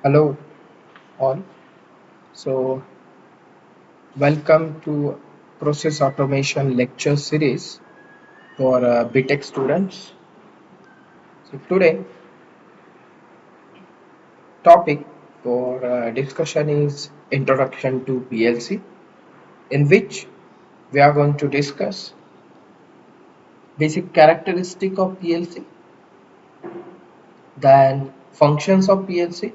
Hello all. So welcome to Process Automation lecture series for BTech students. So today topic for discussion is Introduction to PLC, in which we are going to discuss basic characteristic of PLC, then functions of PLC,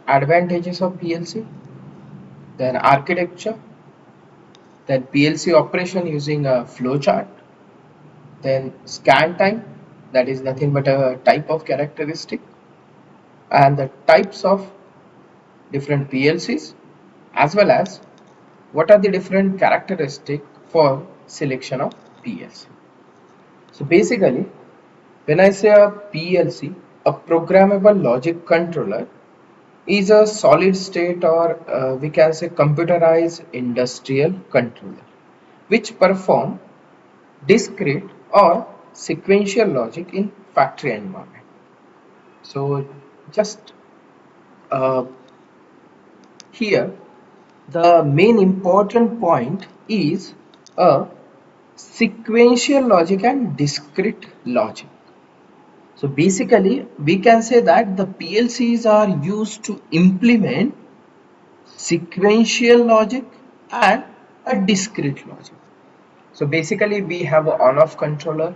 advantages of PLC, then architecture, then PLC operation using a flowchart, then scan time, that is nothing but a type of characteristic, and the types of different PLCs, as well as what are the different characteristics for selection of PLC. So basically, when I say a PLC, a programmable logic controller is a solid state, or we can say computerized industrial controller, which perform discrete or sequential logic in factory environment. So just uh, here the main important point is a sequential logic and discrete logic. So basically we can say that the PLCs are used to implement sequential logic and a discrete logic. So basically we have a on-off controller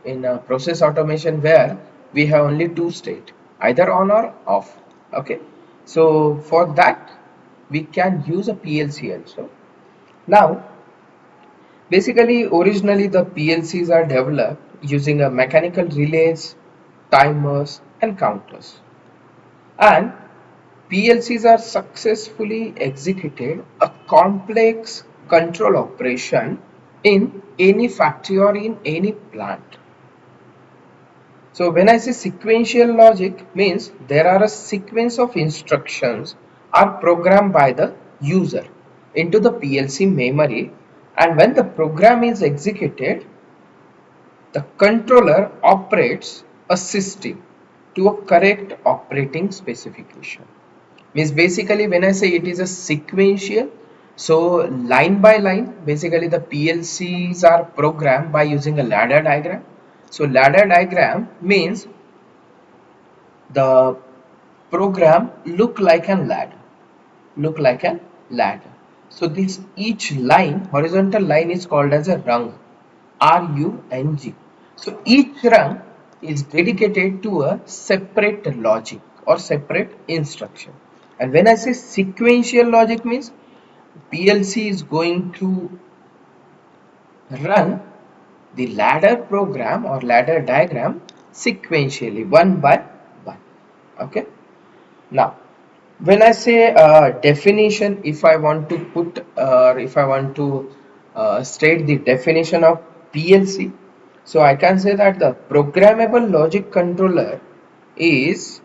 in process automation, where we have only two state, either on or off. Okay, so for that we can use a PLC also. Now basically originally the PLCs are developed using a mechanical relays, timers and counters, and PLCs are successfully executed a complex control operation in any factory or in any plant. So when I say sequential logic, means there are a sequence of instructions are programmed by the user into the PLC memory, and when the program is executed, the controller operates a system to a correct operating specification. Means basically when I say it is a sequential, so line by line basically the PLCs are programmed by using a ladder diagram. So ladder diagram means the program look like a ladder. So this each line, horizontal line, is called as a rung, RUNG. So each rung is dedicated to a separate logic or separate instruction. And when I say sequential logic, means PLC is going to run the ladder program or ladder diagram sequentially, one by one. Okay, now when I say definition, if I want to put if I want to state the definition of PLC, so I can say that the programmable logic controller is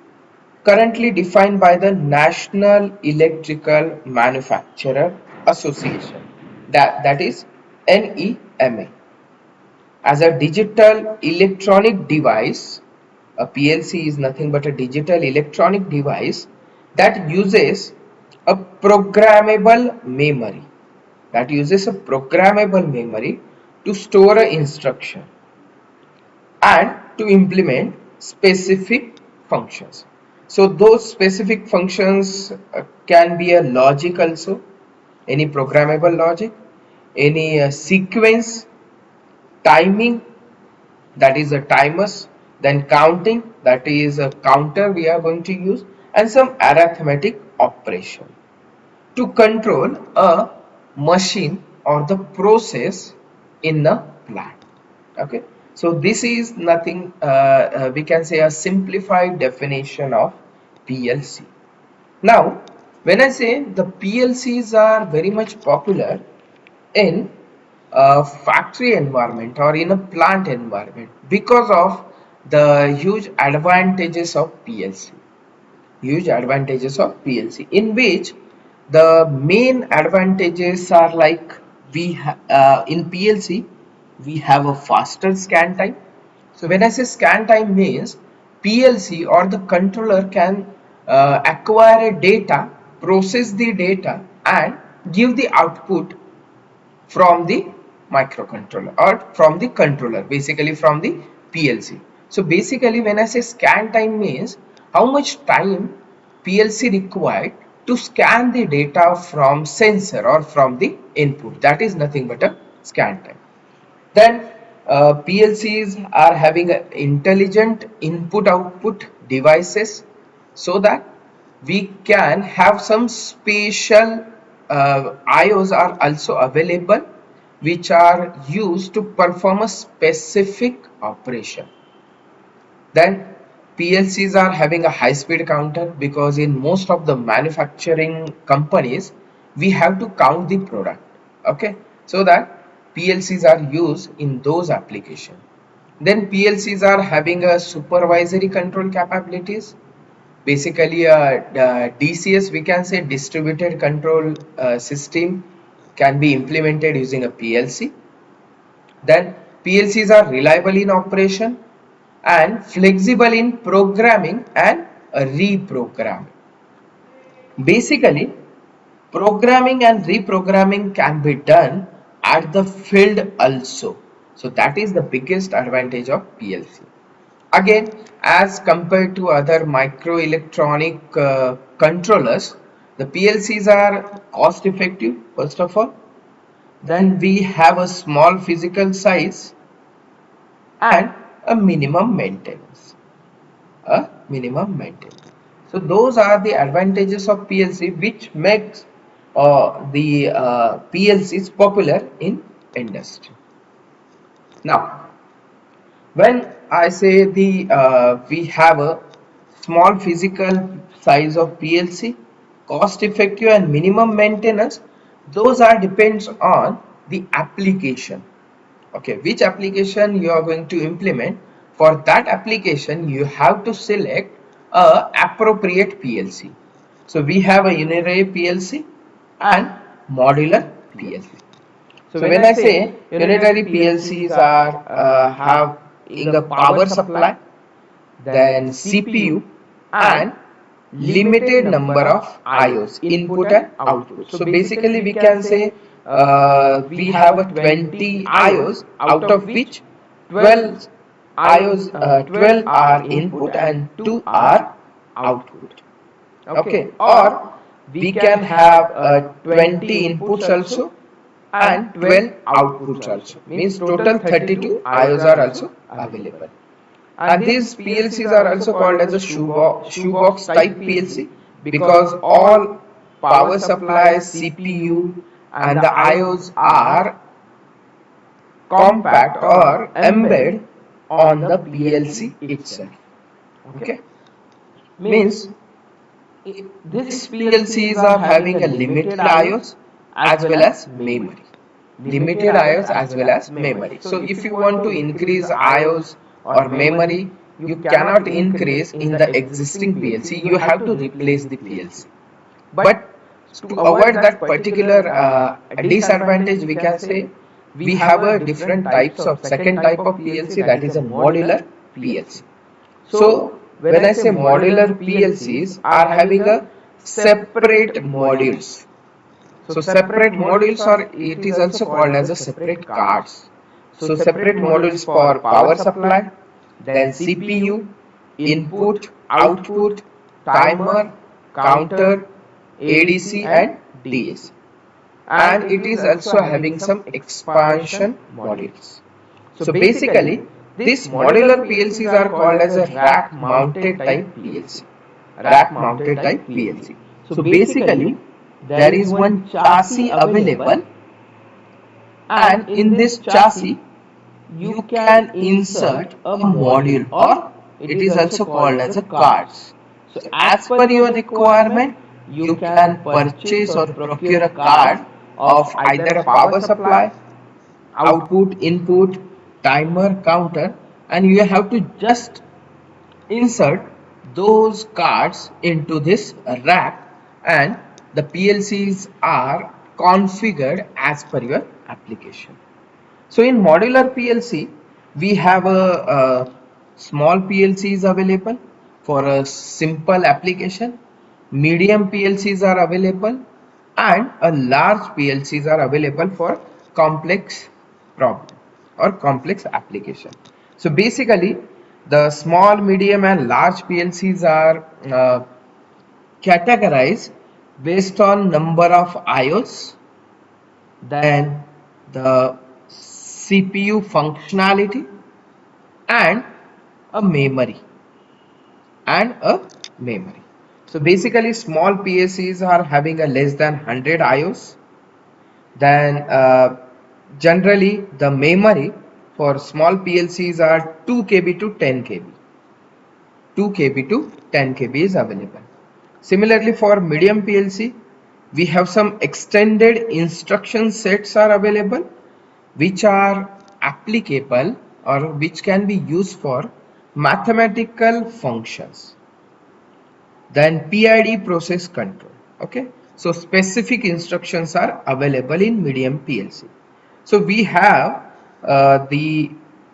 currently defined by the National Electrical Manufacturer Association, that is NEMA, as a digital electronic device. A PLC is nothing but a digital electronic device that uses a programmable memory, to store an instruction and to implement specific functions. So those specific functions can be a logic also, any programmable logic, any sequence, timing, that is a timers, then counting, that is a counter we are going to use, and some arithmetic operation to control a machine or the process in the plant. Okay, so this is nothing, we can say a simplified definition of PLC. Now when I say the PLCs are very much popular in a factory environment or in a plant environment because of the huge advantages of PLC, in which the main advantages are like in PLC we have a faster scan time. So when I say scan time, means PLC or the controller can acquire a data, process the data and give the output from the microcontroller or from the controller, basically from the PLC. So basically when I say scan time means how much time PLC required to scan the data from sensor or from the input, that is nothing but a scan time. Then PLCs are having a intelligent input output devices so that we can have some special IOs are also available which are used to perform a specific operation. Then PLCs are having a high speed counter because in most of the manufacturing companies we have to count the product, okay, so that PLCs are used in those applications. Then PLCs are having a supervisory control capabilities, basically the DCS, we can say distributed control system, can be implemented using a PLC. Then PLCs are reliable in operation and flexible in programming and reprogramming. Basically, programming and reprogramming can be done at the field also. So that is the biggest advantage of PLC. Again, as compared to other microelectronic controllers, the PLCs are cost effective first of all. Then we have a small physical size and a minimum maintenance. So those are the advantages of PLC which makes the PLCs popular in industry. Now, when I say the we have a small physical size of PLC, cost effective and minimum maintenance, those are depends on the application. Okay, which application you are going to implement. For that application you have to select a appropriate PLC. So we have a unitary PLC and modular PLC. So when I say unitary PLCs are having a power supply, then CPU and limited number of IOs, input and output. So basically we can say we have a 20 IOs, out of which 12 IOs, 12 are input and 2 are output. Okay, or we can have 20 inputs also and 12 outputs also, means total 32 IOs are also available. And these PLCs are also called as a shoebox type PLC because all power supply, CPU and the IOs are compact or embedded on the PLC itself. Okay, means these PLCs are having a limited IOs as well as memory. Limited IOs as well as memory. So if you want to increase IOs or memory, you cannot increase in the existing PLC, you have to replace the PLC. But to avoid that particular disadvantage, we can say we have a different types of second type of PLC, that is a modular PLC. So when I say modular PLCs are having a separate modules. So separate modules, or it is also called as a separate cards. So separate modules for power supply, then CPU, input, output, timer, counter, ADC and DAC. And it is also having some expansion modules. So basically these modular PLCs are called as a rack mounted type PLC. Rack mounted type PLC. So basically there is one chassis available, and in this chassis you can insert a module, or it is also called as a cards. So as per your requirement you can purchase or procure a card of either a power supply, output, input, timer, counter, and you have to just insert those cards into this rack, and the PLCs are configured as per your application. So in modular PLC we have a Small PLC is available for a simple application, medium PLCs are available, and a large PLCs are available for complex problem or complex application. So basically the small, medium and large PLCs are categorized based on number of IOs, then the CPU functionality, and a memory and a memory. So basically small PLCs are having a less than 100 IOs. Then generally the memory for small PLCs are 2 KB to 10 KB. 2 KB to 10 KB is available. Similarly for medium PLC, we have some extended instruction sets are available which are applicable or which can be used for mathematical functions. Then PID process control. Okay, so specific instructions are available in medium PLC. So we have the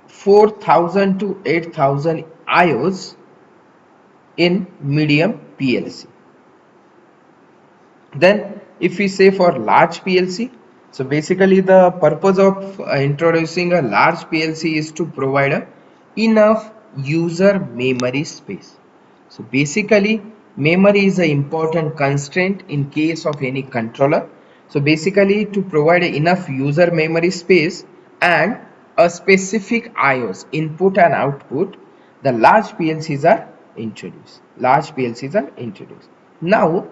4000 to 8000 IOs in medium PLC. Then if we say for large PLC, so basically the purpose of introducing a large PLC is to provide enough user memory space. So basically memory is an important constraint in case of any controller. So basically to provide enough user memory space and a specific IOs input and output, the large PLCs are introduced. Large PLCs are introduced. Now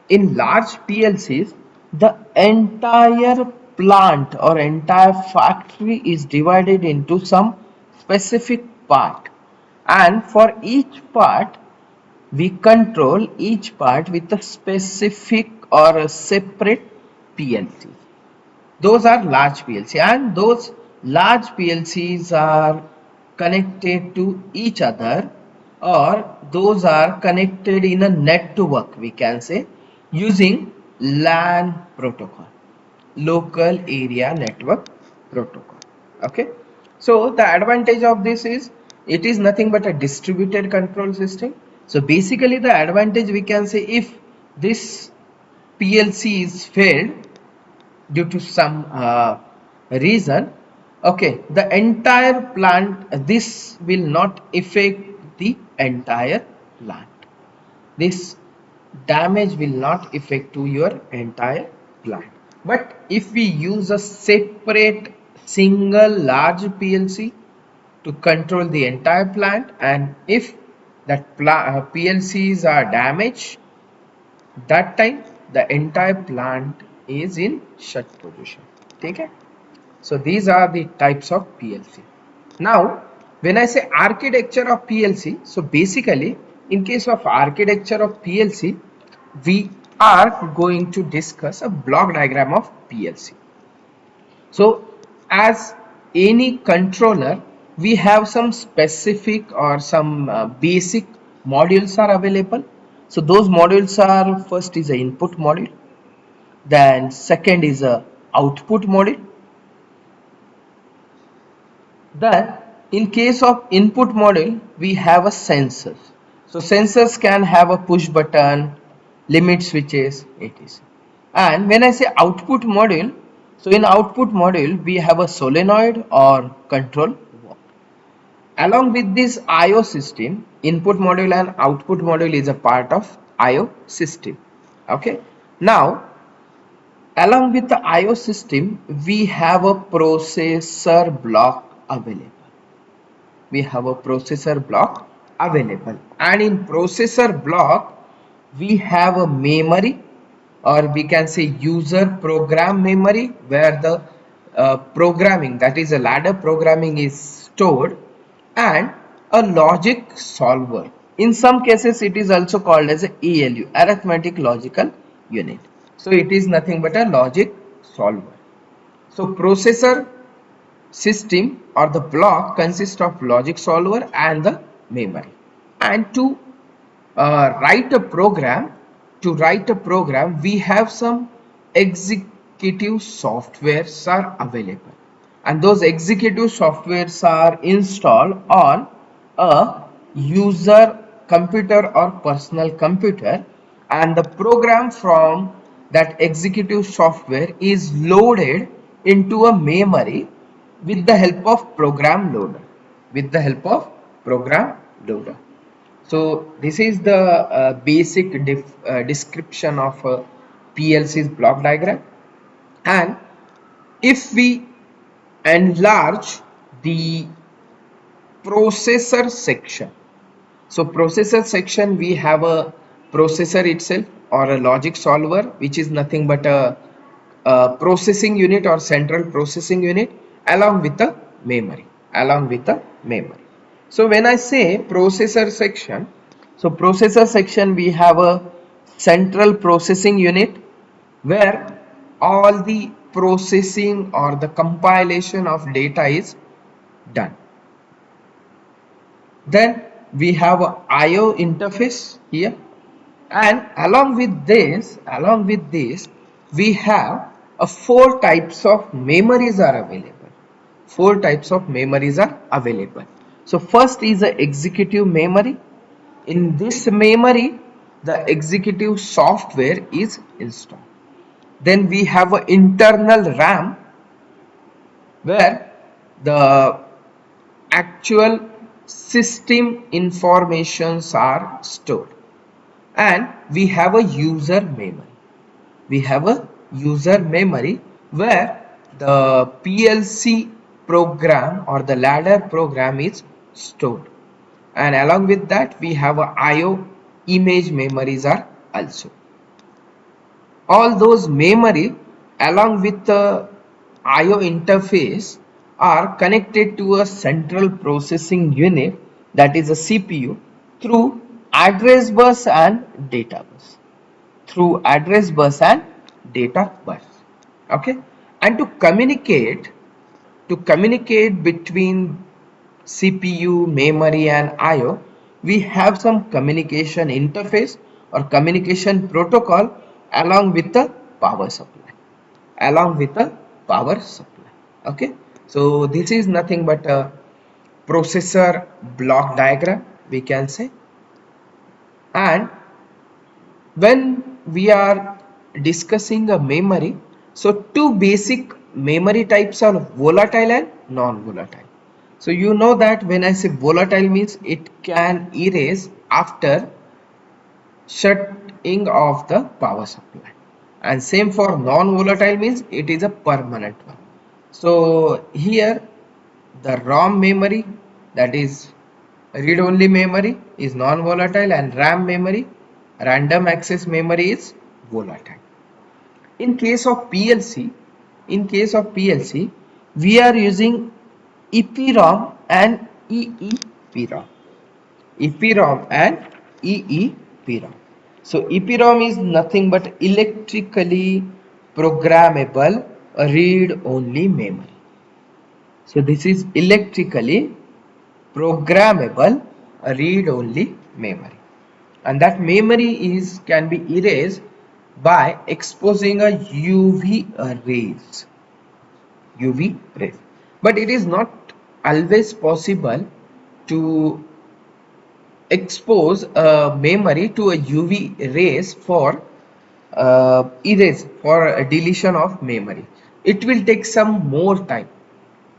in large PLCs, the entire plant or entire factory is divided into some specific part, and for each part we control each part with a specific or a separate PLC. Those are large PLC, and those large PLCs are connected to each other, or those are connected in a network, we can say, using LAN protocol, local area network protocol. Okay, so the advantage of this is it is nothing but a distributed control system. So basically the advantage, we can say, if this PLC is failed due to some reason, okay, the entire plant, this will not affect the entire plant. This damage will not affect to your entire plant. But if we use a separate single large PLC to control the entire plant, and if that PLCs are damaged, that time the entire plant is in shut position. Okay, so these are the types of PLC. Now when I say architecture of PLC, so basically in case of architecture of PLC, we are going to discuss a block diagram of PLC. So as any controller, we have some specific or some basic modules are available. So those modules are, first is a input module, then second is a output module. Then in case of input module, we have a sensors. So sensors can have a push button, limit switches, etc. And when I say output module, so in output module we have a solenoid or control valve. Along with this IO system, input module and output module is a part of IO system. Okay. Now along with the IO system, we have a processor block available. We have a processor block available, and in processor block we have a memory, or we can say user program memory, where the programming, that is a ladder programming, is stored, and a logic solver. In some cases it is also called as a ALU, arithmetic logical unit. So it is nothing but a logic solver. So processor system or the block consists of logic solver and the memory. And to write a program, we have some executive softwares are available, and those executive softwares are installed on a user computer or personal computer, and the program from that executive software is loaded into a memory with the help of program loader. So this is the basic description of PLC's block diagram. And if we enlarge the processor section, so processor section, we have a processor itself or a logic solver, which is nothing but a processing unit or central processing unit along with the memory. So when I say processor section, so processor section, we have a central processing unit where all the processing or the compilation of data is done. Then we have a IO interface here, and along with this we have a four types of memories are available. So first is the executive memory. In this memory, the executive software is installed. Then we have an internal RAM where the actual system informations are stored. And we have a user memory where the PLC program or the ladder program is stored, and along with that we have a IO image memories are also. All those memory along with the IO interface are connected to a central processing unit, that is a CPU, through address bus and data bus. Okay, and to communicate between CPU, memory and IO, we have some communication interface or communication protocol along with the power supply. Okay, so this is nothing but a processor block diagram, we can say. And when we are discussing a memory, so two basic memory types are volatile and non-volatile. So you know that when I say volatile means it can erase after shutting off the power supply, and same for non-volatile means it is a permanent one. So here the ROM memory, that is read-only memory, is non-volatile, and RAM memory, random access memory, is volatile. In case of PLC, we are using EPROM and EEPROM. EPROM and EEPROM. So EPROM is nothing but electrically programmable read-only memory. So this is electrically programmable read-only memory, and that memory can be erased by exposing a UV rays. But it is not always possible to expose a memory to a UV rays for erase for a deletion of memory. It will take some more time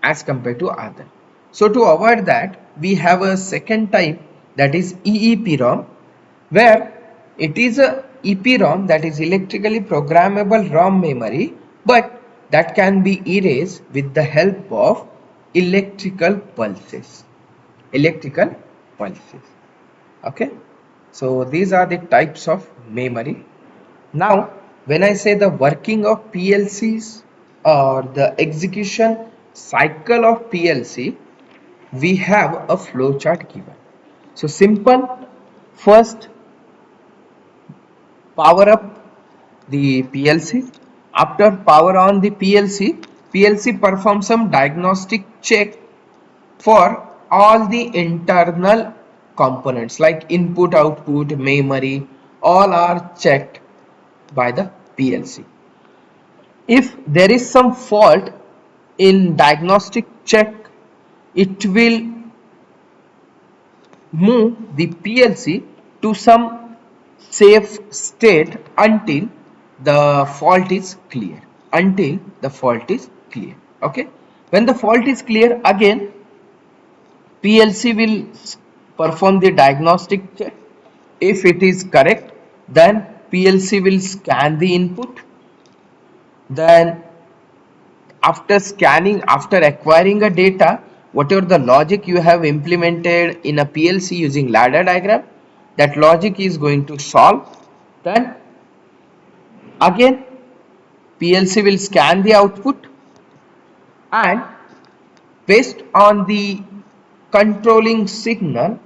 as compared to other. So to avoid that, we have a second type, that is EEPROM, where it is a EPROM, that is electrically programmable ROM memory, but that can be erased with the help of electrical pulses. Okay, so these are the types of memory. Now when I say the working of PLCs or the execution cycle of PLC, we have a flow chart given. So simple: first power up the PLC. After power on the PLC performs some diagnostic check for all the internal components like input, output, memory, all are checked by the PLC. If there is some fault in diagnostic check, it will move the PLC to some safe state until the fault is clear. Until the fault is clear. Okay. When the fault is clear, again PLC will perform the diagnostic check. If it is correct, then PLC will scan the input. Then after acquiring a data, whatever the logic you have implemented in a PLC using ladder diagram, that logic is going to solve. Then again PLC will scan the output, and based on the controlling signal,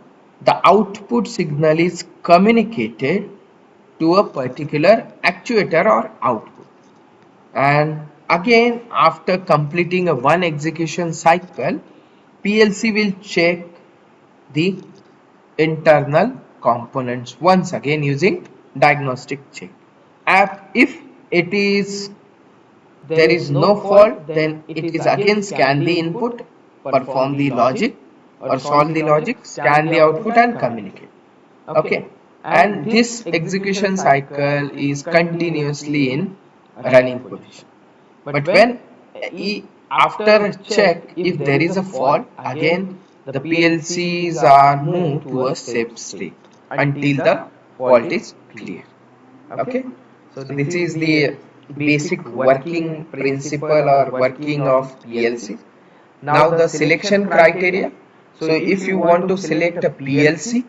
the output signal is communicated to a particular actuator or output. And again, after completing a one execution cycle, PLC will check the internal components once again using diagnostic check. If it is there is no fault, then it is again scan the input, perform the logic or solve the logic, scan the output and communicate. Okay, and this execution cycle is continuously in running position. But when after check if there is a fault, again the PLCs are moved to a safe state until the fault is clear. Okay, so this is the basic working principle or working of PLC. Now the selection criteria. So if you want to select a PLC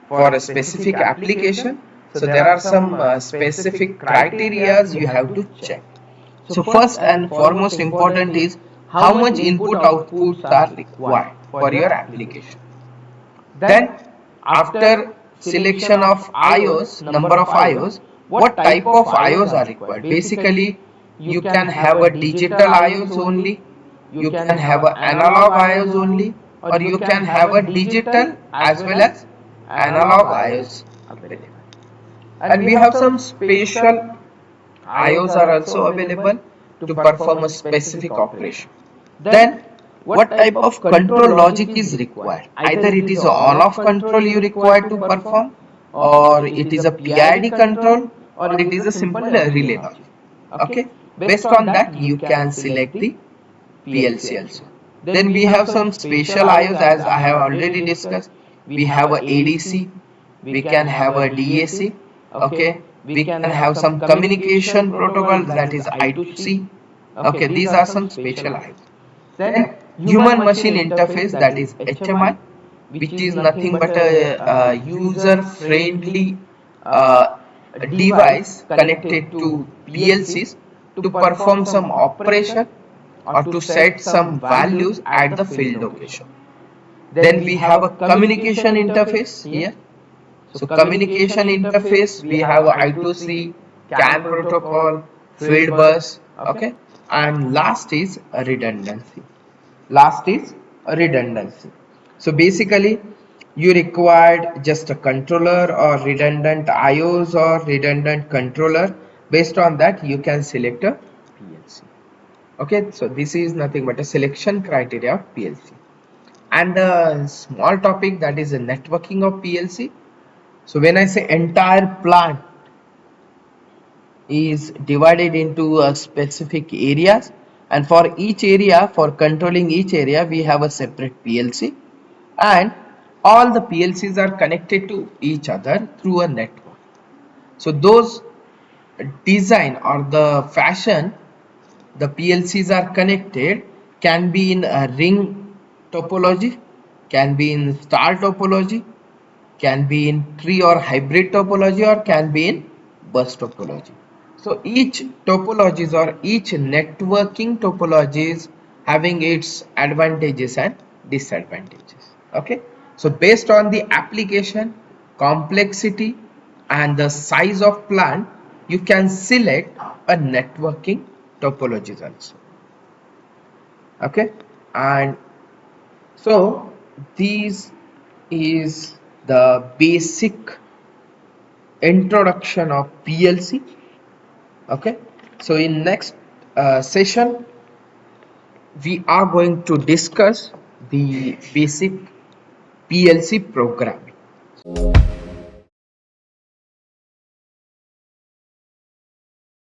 for a specific application, so there are some specific criterias you have to check. So first and foremost important is how much input outputs are required for your application. Then after selection of IOs, number of IOs, what type of IOs are required? Basically, you can have a digital IOs only, you can have an analog IOs only, or you can have a digital as well as analog IOs available. And we have some special IOs are also available to perform a specific operation. Then what type of control logic is required? Either it is on-off control you require to perform, or it is a PID control, or it is a simple relay logic. Okay, based on that you can select the PLC also. Then we have some special IOs as I have already discussed. We have a ADC, we can have a DAC, okay, we can have some communication protocols, that is I2C. Okay, these are some special IOs. Then human machine interface, that is HMI, which is nothing but a user friendly device connected to PLCs to perform some operation or to set some values at the field location. Then we have a communication interface here. So communication interface, we have I2C, CAN protocol, field bus, okay, and last is a redundancy. Last is a redundancy. So basically, you required just a controller or redundant IOs or redundant controller. Based on that, you can select a PLC. Okay, so this is nothing but a selection criteria of PLC. And a small topic, that is the networking of PLC. So when I say entire plant is divided into specific areas, and for each area, for controlling each area, we have a separate PLC, and all the PLCs are connected to each other through a network. So those design or the fashion the PLCs are connected can be in a ring topology, can be in star topology, can be in tree or hybrid topology, or can be in bus topology. So each topologies or each networking topologies having its advantages and disadvantages. Okay, so based on the application complexity and the size of plant, you can select a networking topologies also. Okay, and so these is the basic introduction of PLC. Okay, so in next session we are going to discuss the basic PLC programming.